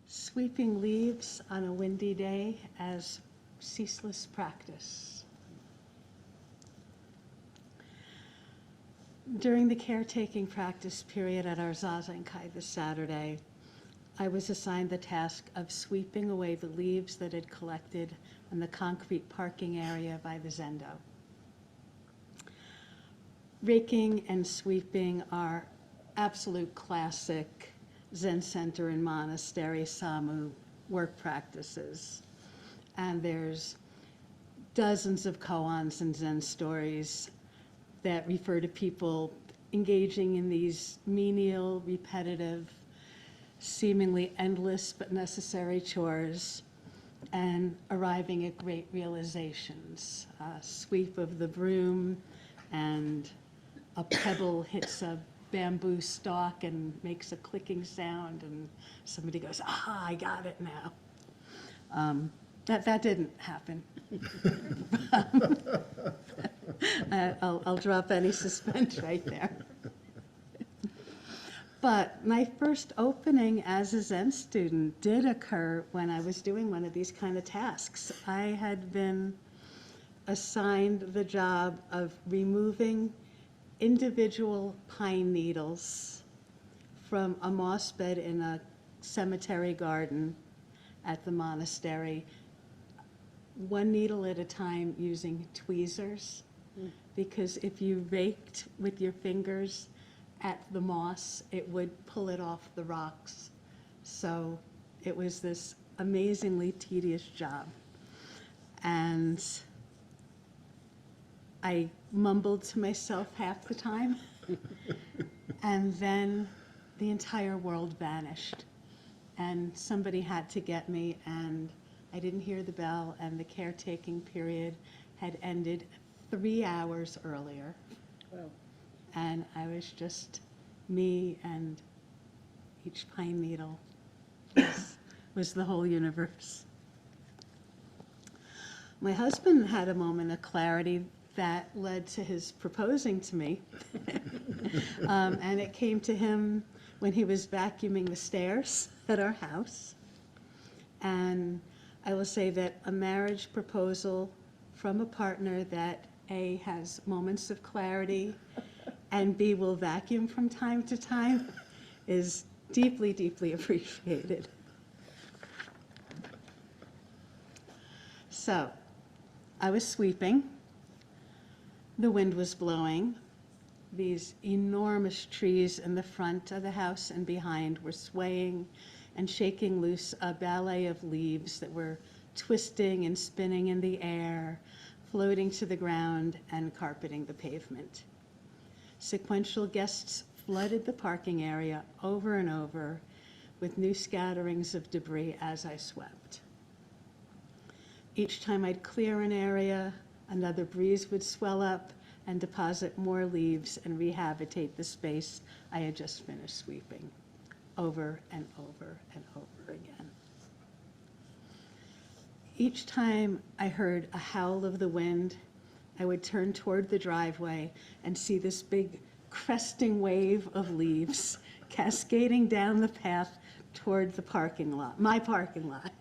Sweeping leaves on a windy day as ceaseless practice. During the caretaking practice period at our Zazenkai this Saturday, I was assigned the task of sweeping away the leaves that had collected in the concrete parking area by the Zendo. Raking and sweeping are absolute classic Zen center and monastery Samu work practices. And there's dozens of koans and Zen stories that refer to people engaging in these menial, repetitive, seemingly endless but necessary chores and arriving at great realizations. A sweep of the broom and a pebble hits a bamboo stalk and makes a clicking sound, and somebody goes, "Ah, I got it now." That didn't happen. I'll drop any suspense right there. But my first opening as a Zen student did occur when I was doing one of these kind of tasks. I had been assigned the job of removing individual pine needles from a moss bed in a cemetery garden at the monastery, one needle at a time using tweezers, because if you raked with your fingers at the moss, it would pull it off the rocks. So it was this amazingly tedious job. And I mumbled to myself half the time, and then the entire world vanished. And somebody had to get me, and I didn't hear the bell, and the caretaking period had ended 3 hours earlier. Wow. And I was just me, and each pine needle was the whole universe. My husband had a moment of clarity that led to his proposing to me. And it came to him when he was vacuuming the stairs at our house. And I will say that a marriage proposal from a partner that A, has moments of clarity, and B, will vacuum from time to time is deeply, deeply appreciated. So I was sweeping. The wind was blowing. These enormous trees in the front of the house and behind were swaying and shaking loose a ballet of leaves that were twisting and spinning in the air, floating to the ground and carpeting the pavement. Sequential guests flooded the parking area over and over with new scatterings of debris as I swept. Each time I'd clear an area, another breeze would swell up and deposit more leaves and rehabilitate the space I had just finished sweeping, over and over and over again. Each time I heard a howl of the wind, I would turn toward the driveway and see this big cresting wave of leaves cascading down the path toward the parking lot, my parking lot.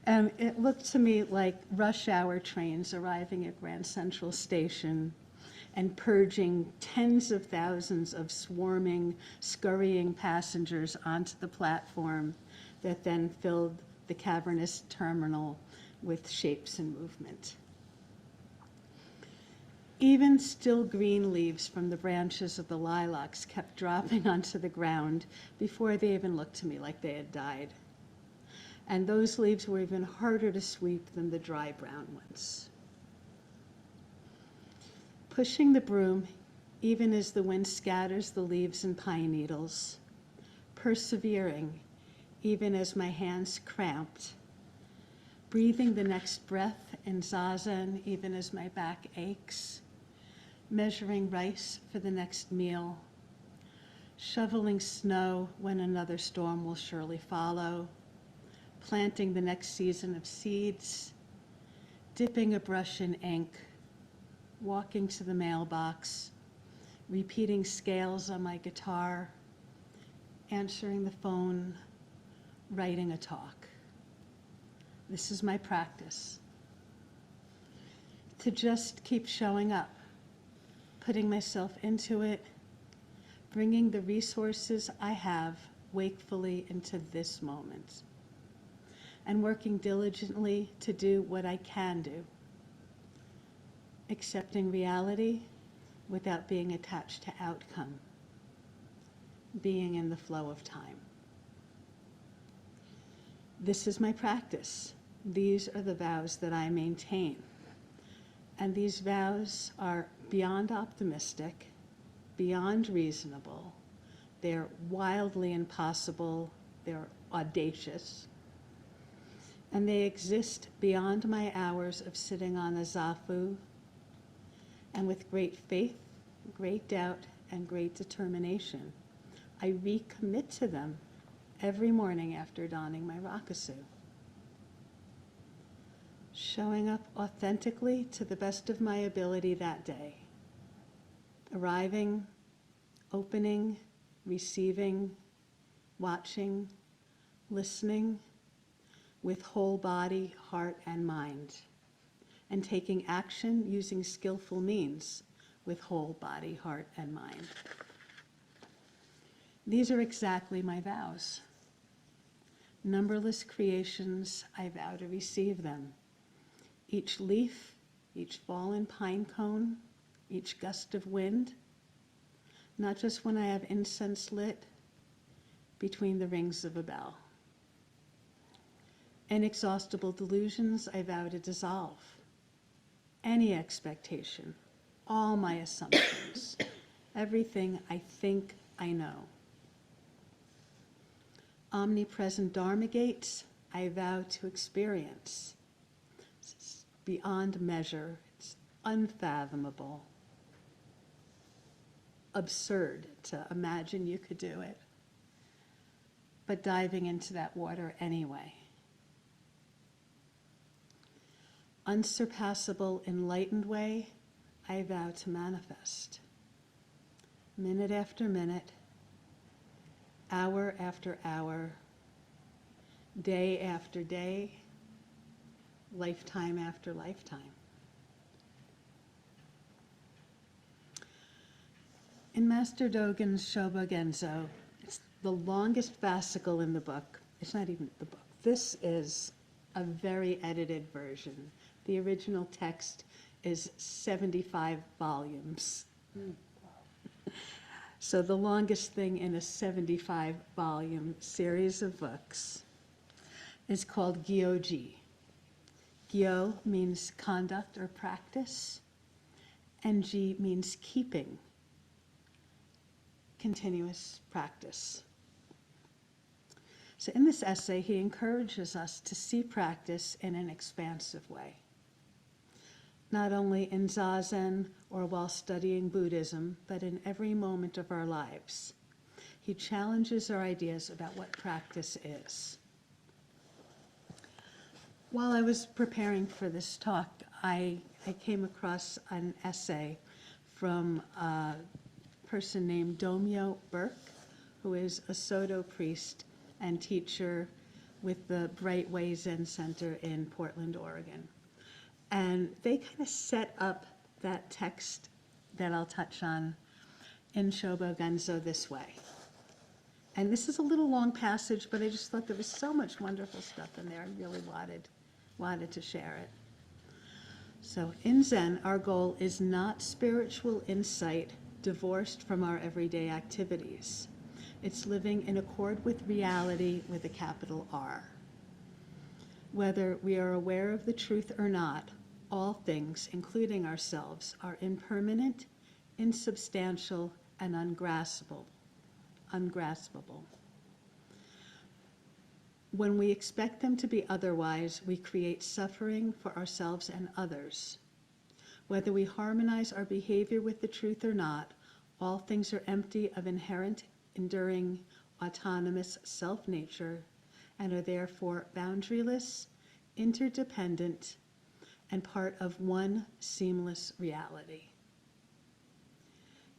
And it looked to me like rush hour trains arriving at Grand Central Station and purging tens of thousands of swarming, scurrying passengers onto the platform that then filled the cavernous terminal with shapes and movement. Even still green leaves from the branches of the lilacs kept dropping onto the ground before they even looked to me like they had died. And those leaves were even harder to sweep than the dry brown ones. Pushing the broom, even as the wind scatters the leaves and pine needles, persevering, even as my hands cramped, breathing the next breath in zazen, even as my back aches, measuring rice for the next meal, shoveling snow when another storm will surely follow, planting the next season of seeds, dipping a brush in ink, walking to the mailbox, repeating scales on my guitar, answering the phone, writing a talk. This is my practice. To just keep showing up, putting myself into it, bringing the resources I have wakefully into this moment, and working diligently to do what I can do, accepting reality without being attached to outcome, being in the flow of time. This is my practice. These are the vows that I maintain. And these vows are beyond optimistic, beyond reasonable. They're wildly impossible. They're audacious. And they exist beyond my hours of sitting on a zafu, and with great faith, great doubt, and great determination, I recommit to them every morning after donning my rakusu. Showing up authentically to the best of my ability that day. Arriving, opening, receiving, watching, listening with whole body, heart, and mind. And taking action using skillful means with whole body, heart, and mind. These are exactly my vows. Numberless creations, I vow to receive them. Each leaf, each fallen pine cone, each gust of wind, not just when I have incense lit between the rings of a bell. Inexhaustible delusions, I vow to dissolve. Any expectation, all my assumptions, everything I think I know. Omnipresent Dharma gates, I vow to experience. It's beyond measure, it's unfathomable, absurd to imagine you could do it, but diving into that water anyway. Unsurpassable enlightened way, I vow to manifest. Minute after minute, hour after hour, day after day, lifetime after lifetime. In Master Dogen's Shobogenzo, it's the longest fascicle in the book. It's not even the book. This is a very edited version. The original text is 75 volumes. So the longest thing in a 75-volume series of books is called Gyoji. Gyo means conduct or practice, and ji means keeping, continuous practice. So in this essay, he encourages us to see practice in an expansive way. Not only in Zazen or while studying Buddhism, but in every moment of our lives. He challenges our ideas about what practice is. While I was preparing for this talk, I came across an essay from a person named Domo Burke, who is a Soto priest and teacher with the Bright Way Zen Center in Portland, Oregon. And they kind of set up that text that I'll touch on in Shobogenzo this way. And this is a little long passage, but I just thought there was so much wonderful stuff in there. I really wanted to share it. So in Zen, our goal is not spiritual insight divorced from our everyday activities. It's living in accord with reality with a capital R. Whether we are aware of the truth or not, all things, including ourselves, are impermanent, insubstantial, and ungraspable. When we expect them to be otherwise, we create suffering for ourselves and others. Whether we harmonize our behavior with the truth or not, all things are empty of inherent, enduring, autonomous self-nature, and are therefore boundaryless, interdependent, and part of one seamless reality.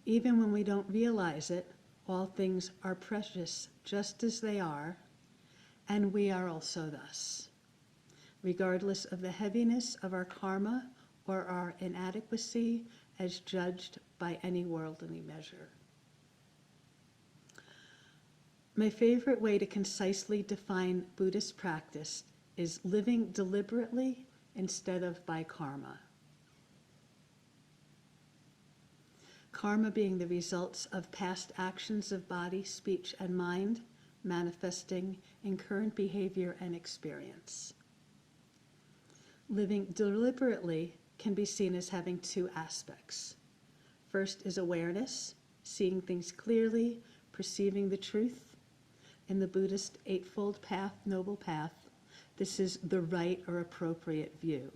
Even when we don't realize it, all things are precious just as they are, and we are also thus, regardless of the heaviness of our karma or our inadequacy as judged by any worldly measure. My favorite way to concisely define Buddhist practice is living deliberately instead of by karma. Karma being the results of past actions of body, speech, and mind, manifesting in current behavior and experience. Living deliberately can be seen as having two aspects. First is awareness, seeing things clearly, perceiving the truth. In the Buddhist Eightfold Path, Noble Path, this is the right or appropriate view,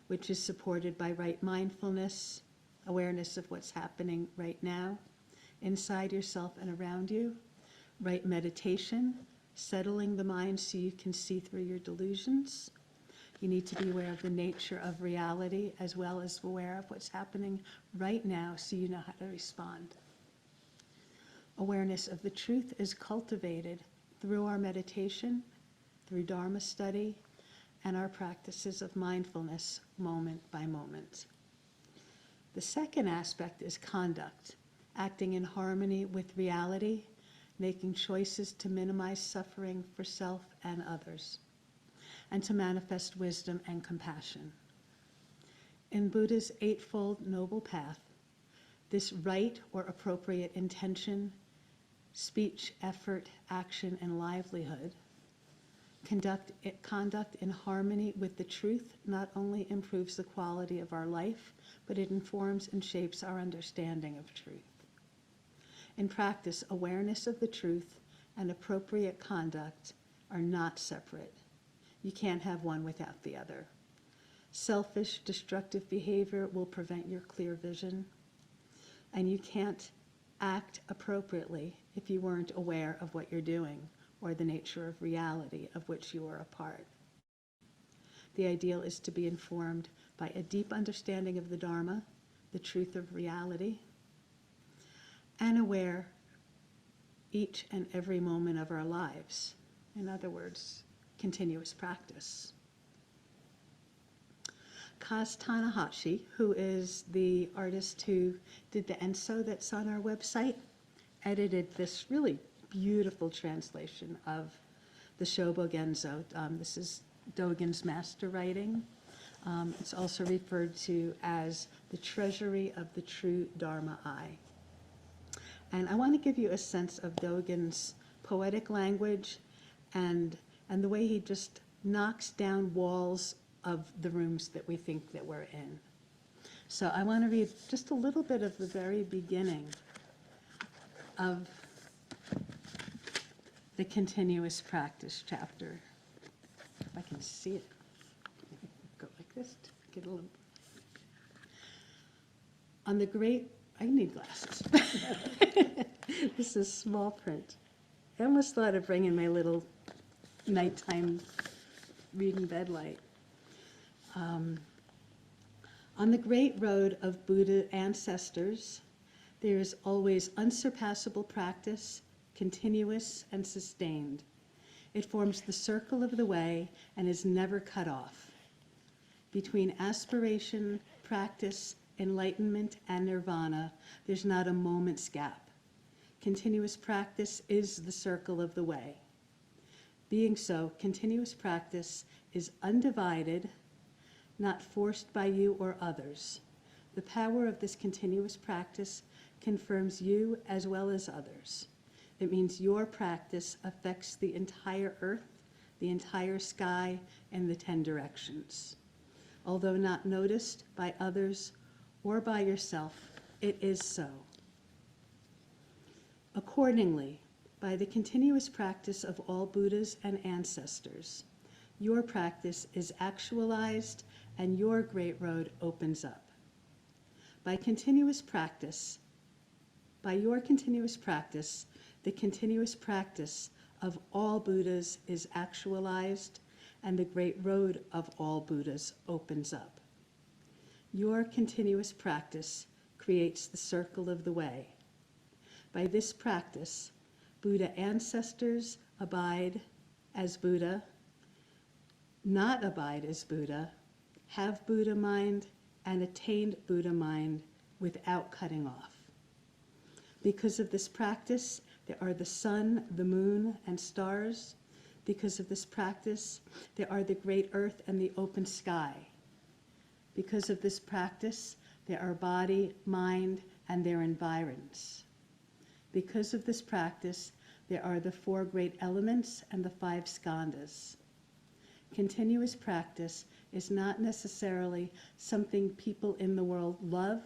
which is supported by right mindfulness, awareness of what's happening right now, inside yourself and around you, right meditation, settling the mind so you can see through your delusions. You need to be aware of the nature of reality as well as aware of what's happening right now so you know how to respond. Awareness of the truth is cultivated through our meditation, through Dharma study, and our practices of mindfulness moment by moment. The second aspect is conduct, acting in harmony with reality, making choices to minimize suffering for self and others, and to manifest wisdom and compassion. In Buddha's Eightfold Noble Path, this right or appropriate intention, speech, effort, action, and livelihood, conduct in harmony with the truth not only improves the quality of our life, but it informs and shapes our understanding of truth. In practice, awareness of the truth and appropriate conduct are not separate. You can't have one without the other. Selfish, destructive behavior will prevent your clear vision, and you can't act appropriately if you weren't aware of what you're doing or the nature of reality of which you are a part. The ideal is to be informed by a deep understanding of the Dharma, the truth of reality, and aware each and every moment of our lives. In other words, continuous practice. Kaz Tanahashi, who is the artist who did the enso that's on our website, edited this really beautiful translation of the Shobogenzo. This is Dogen's master writing. It's also referred to as the treasury of the true Dharma eye. And I want to give you a sense of Dogen's poetic language and the way he just knocks down walls of the rooms that we think that we're in. So I want to read just a little bit of the very beginning of the continuous practice chapter. If I can see it. Go like this to get a little. On the great, I need glasses. This is small print. I almost thought of bringing my little nighttime reading bed light. On the great road of Buddha ancestors, there is always unsurpassable practice, continuous and sustained. It forms the circle of the way and is never cut off. Between aspiration, practice, enlightenment, and nirvana, there's not a moment's gap. Continuous practice is the circle of the way. Being so, continuous practice is undivided, not forced by you or others. The power of this continuous practice confirms you as well as others. It means your practice affects the entire earth, the entire sky, and the 10 directions. Although not noticed by others or by yourself, it is so. Accordingly, by the continuous practice of all Buddhas and ancestors, your practice is actualized and your great road opens up. By your continuous practice, the continuous practice of all Buddhas is actualized and the great road of all Buddhas opens up. Your continuous practice creates the circle of the way. By this practice, Buddha ancestors abide as Buddha, not abide as Buddha, have Buddha mind, and attained Buddha mind without cutting off. Because of this practice, there are the sun, the moon, and stars. Because of this practice, there are the great earth and the open sky. Because of this practice, there are body, mind, and their environs. Because of this practice, there are the 4 great elements and the 5 skandhas. Continuous practice is not necessarily something people in the world love,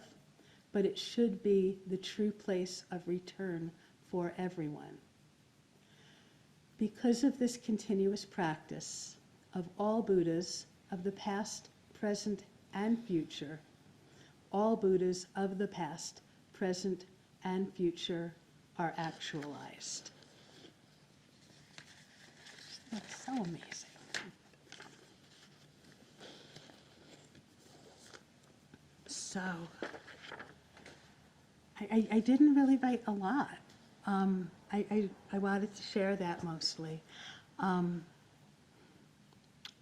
but it should be the true place of return for everyone. Because of this continuous practice of all Buddhas of the past, present, and future, all Buddhas of the past, present, and future are actualized. That's so amazing. So, I didn't really write a lot. I wanted to share that mostly.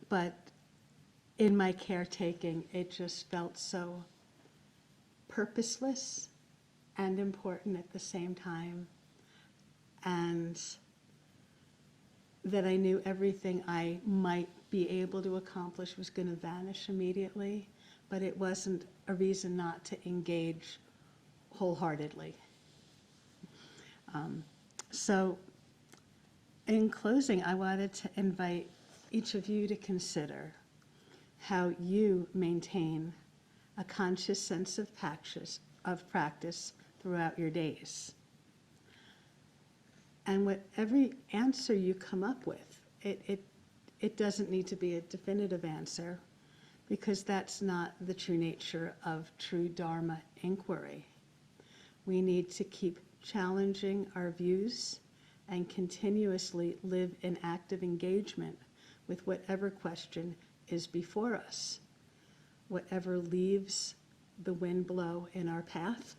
But in my caretaking, it just felt so purposeless and important at the same time. And that I knew everything I might be able to accomplish was going to vanish immediately, but it wasn't a reason not to engage wholeheartedly. So in closing, I wanted to invite each of you to consider how you maintain a conscious sense of practice throughout your days. And whatever answer you come up with, it doesn't need to be a definitive answer, because that's not the true nature of true Dharma inquiry. We need to keep challenging our views and continuously live in active engagement with whatever question is before us, whatever leaves the wind blow in our path.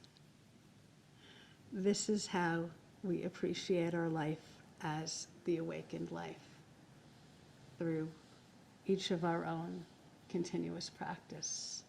This is how we appreciate our life as the awakened life, through each of our own continuous practice.